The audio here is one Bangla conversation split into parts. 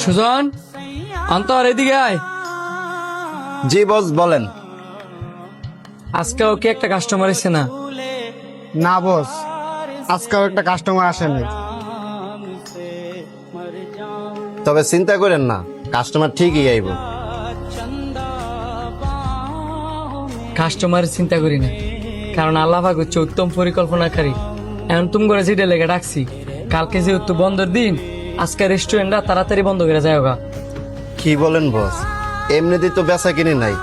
সুজন, অন্তর এদিকে আয়। জি বস বলেন। আজকে ওকে একটা কাস্টমার এসে না? না বস, আজকেও একটা কাস্টমার আসেনি। তবে চিন্তা করেন না, কাস্টমার ঠিকই আইব। কাস্টমার চিন্তা করি না, কারণ আল্লাহ পাক হচ্ছে উত্তম পরিকল্পনাকারী। এখন তুমি করে যেটা লেগে ডাকছি, কালকে যেহেতু বন্ধের দিন, আজকে রেস্টুরেন্টটা তাড়াতাড়ি বন্ধ করে যায় গা। কি বলেন বস, এমনিতেই তো বেচা কিনি নাই,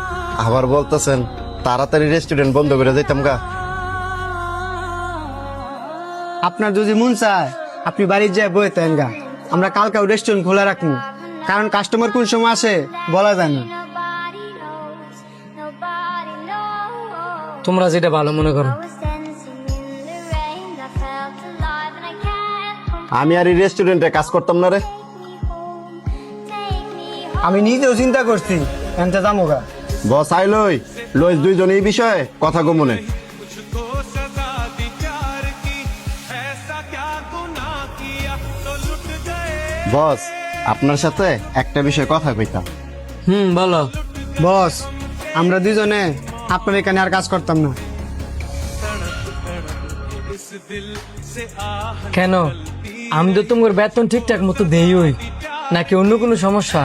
আবার বলতেছেন তাড়াতাড়ি রেস্টুরেন্ট বন্ধ করে যাইতাম গা। আপনার যদি মন চায় আপনি বাড়ির যায় বই তেন গা, আমরা কালকেও রেস্টুরেন্ট খোলা রাখবো, কারণ কাস্টমার কোন সময় আসে বলা যায় না। তোমরা যেটা ভালো মনে করো। আমি আর এই রেস্টুরেন্টে কাজ করতাম না রে। আমি নিজেও চিন্তা করছি এনতে যাবো গা। বস আইলই লই দুইজন এই বিষয়ে কথা কমনে। বস আপনার সাথে একটা বিষয়ে কথা কইতাম। বলো। বস, আমরা দুজনে আপনার এখানে আর কাজ করতাম না। কেন? আমি তো তোমার বেতন ঠিকঠাক মতো দেই হই, নাকি অন্য কোনো সমস্যা?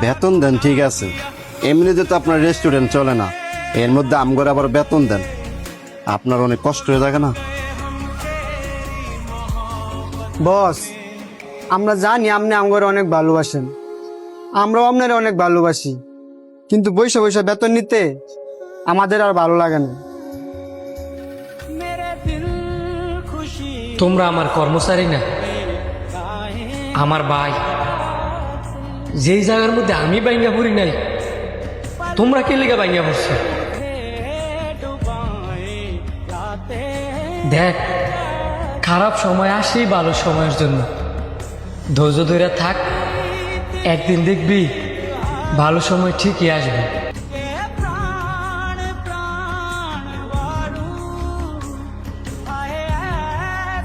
বেতন দেন ঠিক আছে, এমনিতে তো আপনার রেস্টুরেন্ট চলে না, এর মধ্যে আমগর আবার বেতন দেন, আপনার অনেক কষ্ট হয়ে থাকে না? বস, আমরা জানি আপনি আমাদের অনেক ভালোবাসেন, আমরাও আপনার অনেক ভালোবাসি, কিন্তু বৈশা বৈশা বেতন নিতে আমাদের আর ভালো লাগে না। তোমরা আমার কর্মচারী না, আমার ভাই। যেই জায়গার মধ্যে আমি বাইঙ্গা পড়ি নাই, তোমরা কে লেগে বাইঙ্গা পড়ছো? দেখ, খারাপ সময় আসেই ভালো সময়ের জন্য। ধৈর্য ধরে থাক, একদিন দেখবি ভালো সময় ঠিকই আসবে।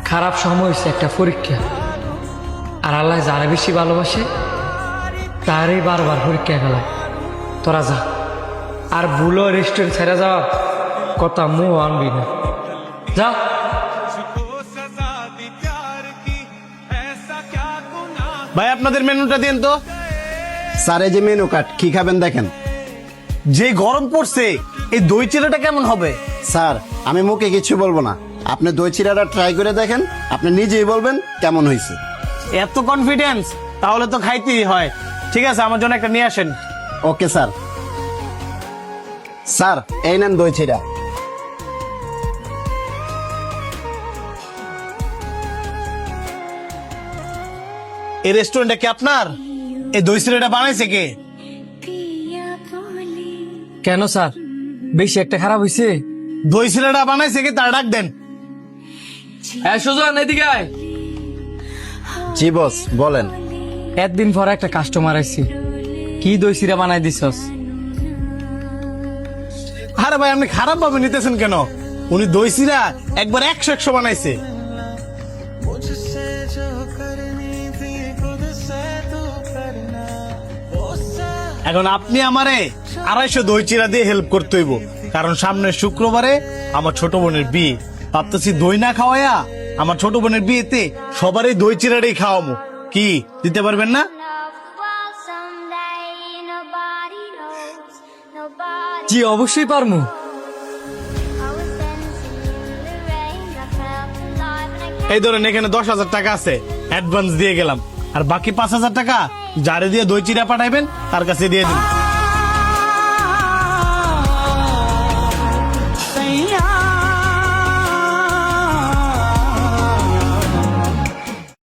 খারাপ সময় হচ্ছে একটা পরীক্ষা, আর আল্লাহ যারা বেশি ভালোবাসে তারই বারবার পরীক্ষা গেলাম। তোরা যা, আর ভুলো রেস্টুরেন্ট ছেড়ে যাওয়া কথা মুখ আনবি না, যা। ভাই আপনাদের মেনুটা দিন তো। স্যার এই যে মেনু কার্ড, কি খাবেন দেখেন। যে গরম পড়ছে, এই দই চিড়াটা কেমন হবে? স্যার আমি মুখে কিছু বলবো না, আপনি দই চিড়াটা ট্রাই করে দেখেন, আপনি নিজেই বলবেন কেমন হয়েছে। এত কনফিডেন্স, তাহলে তো খাইতেই হয়। ঠিক আছে, আমার জন্য একটা নিয়ে আসেন। Okay sir. স্যার এই নেন দই চিড়া। এই রেস্টুরেন্টটা কি আপনার? এই দই চিড়াটা বানাইছে কে? কেন স্যার, বেশি একটা খারাপ হয়েছে? দই চিড়াটা বানাইছে কে, তার ডাক দেন। হ্যাঁ সুজন, এদিকে আয়। জি বস বলেন। একদিন পর একটা কাস্টমার আইছি, কি দই চিড়া বানাই দিছস? আরে ভাই আপনি খারাপ ভাবে নিতেছেন কেন? উনি দই চিড়া একবার 100 বানাইছে। এখন আপনি আমারে 250 দই চিড়া দিয়ে হেল্প করতে হইব, কারণ সামনের শুক্রবারে আমার ছোট বোনের বিয়ে। ভাবতেছি দই না খাওয়াইয়া আমার ছোট বোনের বিয়েতে সবারই দই চিড়াটাই খাওয়াবো। কি দিতে পারবেন না? জি অবশ্যই পারমু। এই ধরেন এখানে 10,000 টাকা আছে, অ্যাডভান্স দিয়ে গেলাম, আর বাকি 5,000 টাকা যারে দিয়ে দই চিড়া পাঠাইবেন তার কাছে দিয়ে দিন।